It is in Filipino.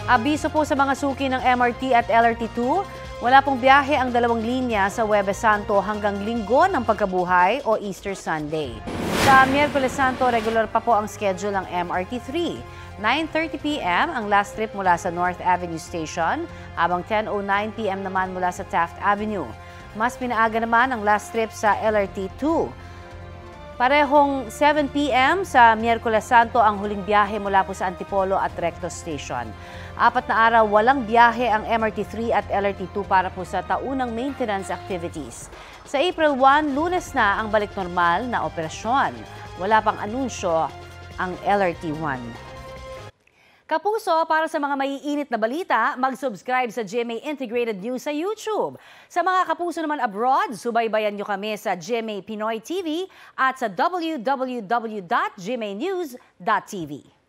Abiso po sa mga suki ng MRT at LRT2, wala pong biyahe ang dalawang linya sa Huwebes Santo hanggang Linggo ng Pagkabuhay o Easter Sunday. Sa Miyerkules Santo, regular pa po ang schedule ng MRT3. 9:30 p.m. ang last trip mula sa North Avenue Station, habang 10:09 p.m. naman mula sa Taft Avenue. Mas pinaaga naman ang last trip sa LRT2. Parehong 7 p.m. sa Miyerkules Santo ang huling biyahe mula po sa Antipolo at Recto Station. 4 na araw walang biyahe ang MRT3 at LRT2 para po sa taunang maintenance activities. Sa April 1, Lunes na ang balik normal na operasyon. Wala pang anunsyo ang LRT1. Kapuso, para sa mga maiinit na balita, mag-subscribe sa GMA Integrated News sa YouTube. Sa mga kapuso naman abroad, subaybayan nyo kami sa GMA Pinoy TV at sa www.gmanews.tv.